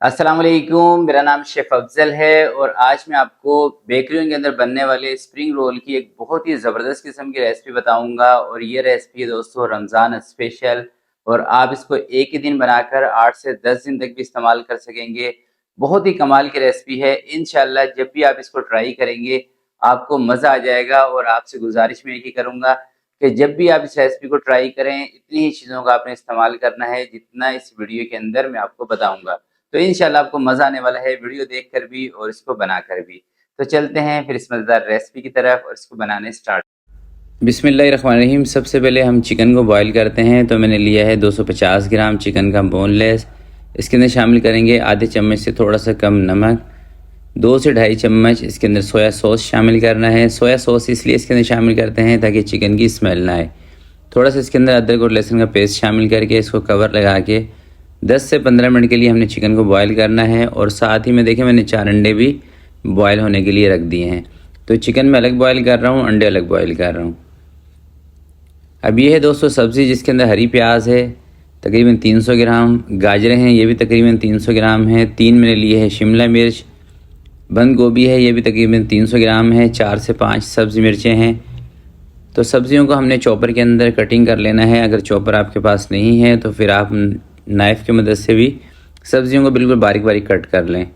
अस्सलाम वालेकुम, मेरा नाम शेफ़ अफ़ज़ल है और आज मैं आपको बेकरियों के अंदर बनने वाले स्प्रिंग रोल की एक बहुत ही ज़बरदस्त किस्म की रेसिपी बताऊंगा। और ये रेसिपी है दोस्तों रमज़ान स्पेशल, और आप इसको एक ही दिन बनाकर 8 से 10 दिन तक भी इस्तेमाल कर सकेंगे। बहुत ही कमाल की रेसिपी है। इंशाल्लाह जब भी आप इसको ट्राई करेंगे आपको मज़ा आ जाएगा। और आपसे गुजारिश मैं यही करूँगा कि जब भी आप इस रेसिपी को ट्राई करें इतनी ही चीज़ों का आपने इस्तेमाल करना है जितना इस वीडियो के अंदर मैं आपको बताऊँगा। तो इंशाल्लाह आपको मज़ा आने वाला है वीडियो देखकर भी और इसको बनाकर भी। तो चलते हैं फिर इस मज़ेदार रेसिपी की तरफ और इसको बनाने स्टार्ट। बिस्मिल्लाहिर्रहमानिर्रहीम। सबसे पहले हम चिकन को बॉईल करते हैं। तो मैंने लिया है 250 ग्राम चिकन का बोनलेस। इसके अंदर शामिल करेंगे आधे चम्मच से थोड़ा सा कम नमक, 2 से ढाई चम्मच इसके अंदर सोया सॉस शामिल करना है। सोया सॉस इसलिए इसके अंदर शामिल करते हैं ताकि चिकन की स्मेल ना आए। थोड़ा सा इसके अंदर अदरक और लहसुन का पेस्ट शामिल करके इसको कवर लगा के 10 से 15 मिनट के लिए हमने चिकन को बॉईल करना है। और साथ ही में देखें मैंने 4 अंडे भी बॉईल होने के लिए रख दिए हैं। तो चिकन में अलग बॉईल कर रहा हूँ, अंडे अलग बॉईल कर रहा हूँ। अब ये है दोस्तों सब्ज़ी जिसके अंदर हरी प्याज है तकरीबन 300 ग्राम, गाजरें हैं ये भी तकरीबन 300 ग्राम है, 3 मैंने लिए है शिमला मिर्च, बंद गोभी है ये भी तकरीबन 300 ग्राम है, 4 से 5 सब्ज़ी मिर्चें हैं। तो सब्ज़ियों को हमने चॉपर के अंदर कटिंग कर लेना है। अगर चॉपर आपके पास नहीं है तो फिर आप नाइफ़ की मदद से भी सब्ज़ियों को बिल्कुल बारीक बारीक कट कर लें।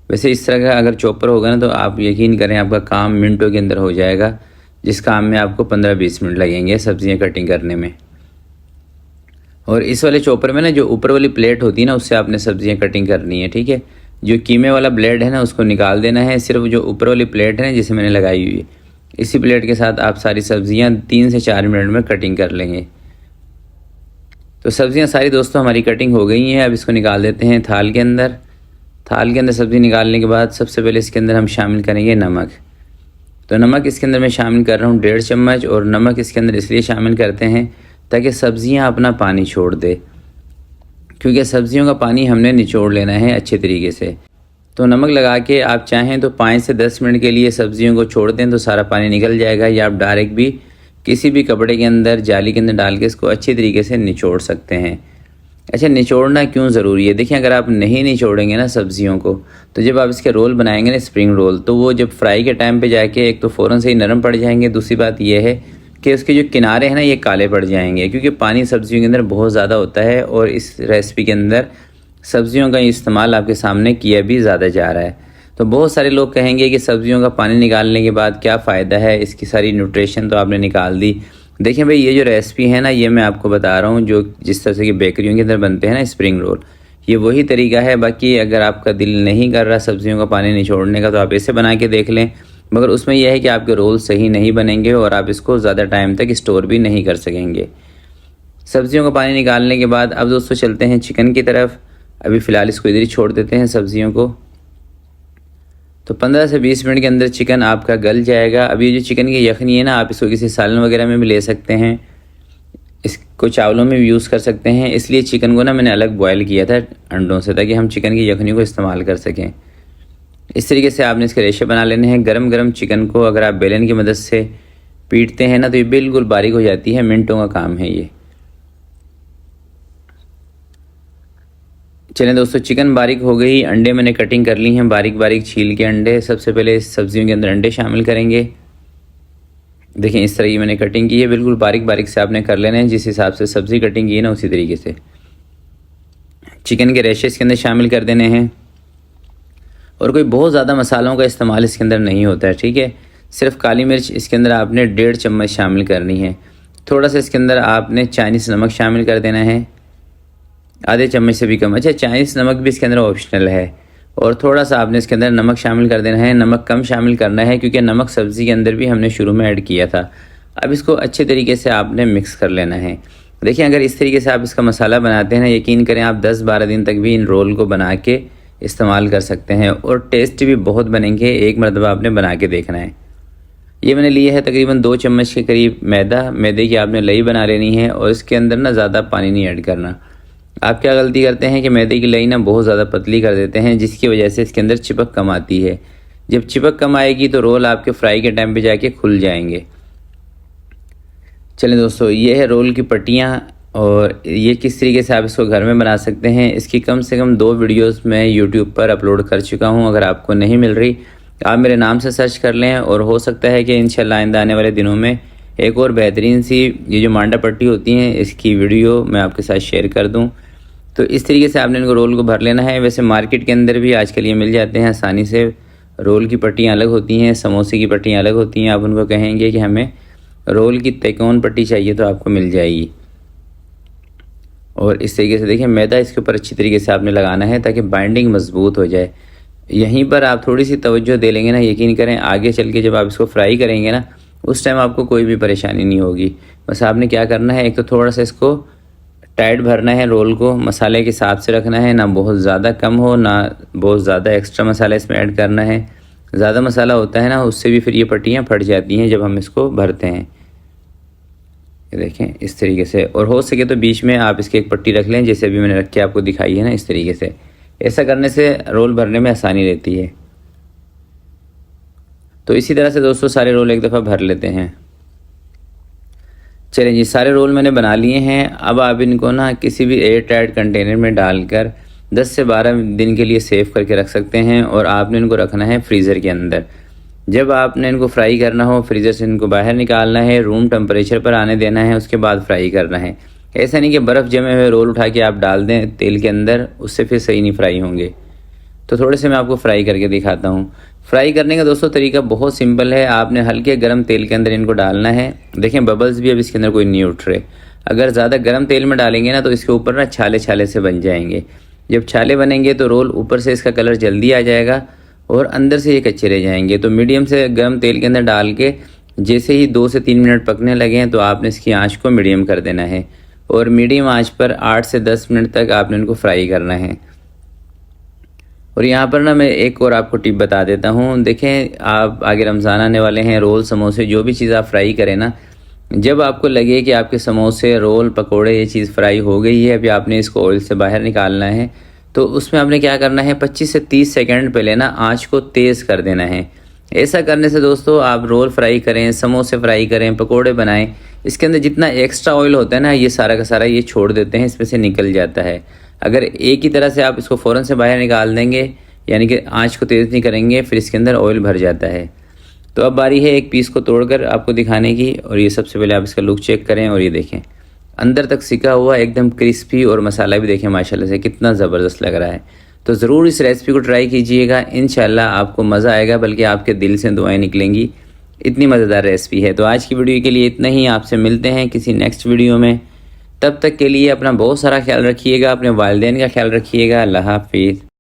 वैसे इस तरह का अगर चॉपर होगा ना तो आप यकीन करें आपका काम मिनटों के अंदर हो जाएगा, जिस काम में आपको 15-20 मिनट लगेंगे सब्ज़ियाँ कटिंग करने में। और इस वाले चॉपर में ना जो ऊपर वाली प्लेट होती है ना उससे आपने सब्ज़ियाँ कटिंग करनी है, ठीक है। जो कीमे वाला ब्लेड है ना उसको निकाल देना है। सिर्फ जो ऊपर वाली प्लेट है ना जिसे मैंने लगाई हुई है इसी प्लेट के साथ आप सारी सब्ज़ियाँ 3 से 4 मिनट में कटिंग कर लेंगे। तो सब्ज़ियाँ सारी दोस्तों हमारी कटिंग हो गई हैं। अब इसको निकाल देते हैं थाल के अंदर। थाल के अंदर सब्ज़ी निकालने के बाद सबसे पहले इसके अंदर हम शामिल करेंगे नमक। तो नमक इसके अंदर मैं शामिल कर रहा हूँ 1.5 चम्मच। और नमक इसके अंदर इसलिए शामिल करते हैं ताकि सब्ज़ियाँ अपना पानी छोड़ दे, क्योंकि सब्ज़ियों का पानी हमने निचोड़ लेना है अच्छे तरीके से। तो नमक लगा के आप चाहें तो 5 से 10 मिनट के लिए सब्ज़ियों को छोड़ दें तो सारा पानी निकल जाएगा, या आप डायरेक्ट भी किसी भी कपड़े के अंदर जाली के अंदर डाल के इसको अच्छी तरीके से निचोड़ सकते हैं। अच्छा, निचोड़ना क्यों ज़रूरी है? देखिए, अगर आप नहीं निचोड़ेंगे ना सब्ज़ियों को तो जब आप इसके रोल बनाएंगे ना स्प्रिंग रोल, तो वो जब फ्राई के टाइम पे जाके एक तो फ़ौरन से ही नरम पड़ जाएंगे, दूसरी बात यह है कि उसके जो किनारे हैं ना ये काले पड़ जाएंगे, क्योंकि पानी सब्ज़ियों के अंदर बहुत ज़्यादा होता है। और इस रेसिपी के अंदर सब्ज़ियों का इस्तेमाल आपके सामने किया भी ज़्यादा जा रहा है। तो बहुत सारे लोग कहेंगे कि सब्ज़ियों का पानी निकालने के बाद क्या फ़ायदा है, इसकी सारी न्यूट्रिशन तो आपने निकाल दी। देखिए भाई, ये जो रेसिपी है ना ये मैं आपको बता रहा हूँ जो जिस तरह से कि बेकरियों के अंदर बनते हैं ना स्प्रिंग रोल, ये वही तरीका है। बाकी अगर आपका दिल नहीं कर रहा सब्ज़ियों का पानी निचोड़ने का तो आप ऐसे बना के देख लें, मगर उसमें यह है कि आपके रोल सही नहीं बनेंगे और आप इसको ज़्यादा टाइम तक स्टोर भी नहीं कर सकेंगे। सब्ज़ियों का पानी निकालने के बाद अब दोस्तों चलते हैं चिकन की तरफ। अभी फ़िलहाल इसको इधर ही छोड़ देते हैं सब्ज़ियों को। तो 15 से 20 मिनट के अंदर चिकन आपका गल जाएगा। अब ये जो चिकन की यखनी है ना आप इसको किसी सालन वगैरह में भी ले सकते हैं, इसको चावलों में भी यूज़ कर सकते हैं। इसलिए चिकन को ना मैंने अलग बॉयल किया था अंडों से, ताकि हम चिकन की यखनी को इस्तेमाल कर सकें। इस तरीके से आपने इसके रेशे बना लेने हैं। गरम गरम चिकन को अगर आप बेलन की मदद से पीटते हैं ना तो ये बिल्कुल बारीक हो जाती है, मिनटों का काम है ये। चलें दोस्तों, चिकन बारीक हो गई, अंडे मैंने कटिंग कर ली हैं बारीक बारीक छील के अंडे। सबसे पहले इस सब्जियों के अंदर अंडे शामिल करेंगे। देखें इस तरह की मैंने कटिंग की है, बिल्कुल बारीक बारीक से आपने कर लेना है, जिस हिसाब से सब्ज़ी कटिंग की है ना उसी तरीके से। चिकन के रेशे इसके अंदर शामिल कर देने हैं। और कोई बहुत ज़्यादा मसालों का इस्तेमाल इसके अंदर नहीं होता है, ठीक है। सिर्फ काली मिर्च इसके अंदर आपने 1.5 चम्मच शामिल करनी है। थोड़ा सा इसके अंदर आपने चाइनीज़ नमक शामिल कर देना है, आधे चम्मच से भी कम। अच्छा, चाइनीज़ नमक भी इसके अंदर ऑप्शनल है। और थोड़ा सा आपने इसके अंदर नमक शामिल कर देना है। नमक कम शामिल करना है क्योंकि नमक सब्ज़ी के अंदर भी हमने शुरू में ऐड किया था। अब इसको अच्छे तरीके से आपने मिक्स कर लेना है। देखिए, अगर इस तरीके से आप इसका मसाला बनाते हैं ना, यकीन करें आप 10-12 दिन तक भी इन रोल को बना के इस्तेमाल कर सकते हैं और टेस्ट भी बहुत बनेंगे। एक मरतबा आपने बना के देखना है। ये मैंने लिए है तकरीबन 2 चम्मच के करीब मैदे की आपने लई बना लेनी है और इसके अंदर ना ज़्यादा पानी नहीं ऐड करना। आप क्या गलती करते हैं कि मैदे की लई ना बहुत ज़्यादा पतली कर देते हैं, जिसकी वजह से इसके अंदर चिपक कम आती है। जब चिपक कम आएगी तो रोल आपके फ्राई के टाइम पे जाके खुल जाएंगे। चलें दोस्तों, ये है रोल की पट्टियाँ। और ये किस तरीके से आप इसको घर में बना सकते हैं, इसकी कम से कम 2 वीडियोस मैं यूट्यूब पर अपलोड कर चुका हूँ। अगर आपको नहीं मिल रही आप मेरे नाम से सर्च कर लें, और हो सकता है कि इंशाल्लाह आइंदा आने वाले दिनों में एक और बेहतरीन सी ये जो मांडा पट्टी होती हैं इसकी वीडियो मैं आपके साथ शेयर कर दूँ। तो इस तरीके से आपने इनको रोल को भर लेना है। वैसे मार्केट के अंदर भी आजकल ये मिल जाते हैं आसानी से। रोल की पट्टियाँ अलग होती हैं, समोसे की पट्टियाँ अलग होती हैं। आप उनको कहेंगे कि हमें रोल की तिकोन पट्टी चाहिए तो आपको मिल जाएगी। और इस तरीके से देखिए मैदा इसके ऊपर अच्छी तरीके से आपने लगाना है ताकि बाइंडिंग मजबूत हो जाए। यहीं पर आप थोड़ी सी तवज्जो दे लेंगे ना, यकीन करें आगे चल के जब आप इसको फ्राई करेंगे ना उस टाइम आपको कोई भी परेशानी नहीं होगी। बस आपने क्या करना है, एक तो थोड़ा सा इसको टाइट भरना है, रोल को मसाले के हिसाब से रखना है, ना बहुत ज़्यादा कम हो ना बहुत ज़्यादा एक्स्ट्रा मसाला इसमें ऐड करना है। ज़्यादा मसाला होता है ना उससे भी फिर ये पट्टियाँ फट जाती हैं जब हम इसको भरते हैं। ये देखें इस तरीके से, और हो सके तो बीच में आप इसकी एक पट्टी रख लें जैसे अभी मैंने रख के आपको दिखाई है ना, इस तरीके से। ऐसा करने से रोल भरने में आसानी रहती है। तो इसी तरह से दोस्तों सारे रोल एक दफ़ा भर लेते हैं। चलिए जी, सारे रोल मैंने बना लिए हैं। अब आप इनको ना किसी भी एयर टाइट कंटेनर में डालकर 10 से 12 दिन के लिए सेव करके रख सकते हैं, और आपने इनको रखना है फ्रीज़र के अंदर। जब आपने इनको फ्राई करना हो फ्रीज़र से इनको बाहर निकालना है, रूम टेम्परेचर पर आने देना है, उसके बाद फ्राई करना है। ऐसा नहीं कि बर्फ़ जमे हुए रोल उठा के आप डाल दें तेल के अंदर, उससे फिर सही नहीं फ्राई होंगे। तो थोड़े से मैं आपको फ्राई करके दिखाता हूँ। फ्राई करने का दोस्तों तरीका बहुत सिंपल है। आपने हल्के गर्म तेल के अंदर इनको डालना है। देखें बबल्स भी अब इसके अंदर कोई नहीं उठ रहे। अगर ज़्यादा गर्म तेल में डालेंगे ना तो इसके ऊपर ना छाले छाले से बन जाएंगे। जब छाले बनेंगे तो रोल ऊपर से इसका कलर जल्दी आ जाएगा और अंदर से ये कच्चे रह जाएंगे। तो मीडियम से गर्म तेल के अंदर डाल के जैसे ही 2 से 3 मिनट पकने लगें तो आपने इसकी आँच को मीडियम कर देना है, और मीडियम आँच पर 8 से 10 मिनट तक आपने इनको फ्राई करना है। और यहाँ पर ना मैं एक और आपको टिप बता देता हूँ। देखें आप आगे रमज़ान आने वाले हैं, रोल समोसे जो भी चीज़ आप फ्राई करें ना, जब आपको लगे कि आपके समोसे रोल पकोड़े ये चीज़ फ्राई हो गई है, अभी आपने इसको ऑयल से बाहर निकालना है, तो उसमें आपने क्या करना है 25 से 30 सेकंड पहले ना आँच को तेज़ कर देना है। ऐसा करने से दोस्तों आप रोल फ्राई करें, समोसे फ्राई करें, पकोड़े बनाएं, इसके अंदर जितना एक्स्ट्रा ऑयल होता है ना ये सारा का सारा ये छोड़ देते हैं, इसमें से निकल जाता है। अगर एक ही तरह से आप इसको फ़ौरन से बाहर निकाल देंगे, यानी कि आँच को तेज़ नहीं करेंगे, फिर इसके अंदर ऑयल भर जाता है। तो अब बारी है एक पीस को तोड़कर आपको दिखाने की, और ये सबसे पहले आप इसका लुक चेक करें, और ये देखें अंदर तक सिका हुआ एकदम क्रिस्पी, और मसाला भी देखें माशाल्लाह से कितना ज़बरदस्त लग रहा है। तो ज़रूर इस रेसिपी को ट्राई कीजिएगा, इंशाल्लाह आपको मज़ा आएगा, बल्कि आपके दिल से दुआएं निकलेंगी। इतनी मज़ेदार रेसिपी है। तो आज की वीडियो के लिए इतना ही। आपसे मिलते हैं किसी नेक्स्ट वीडियो में। तब तक के लिए अपना बहुत सारा ख्याल रखिएगा, अपने वालिदैन का ख्याल रखिएगा। अल्लाह हाफिज़।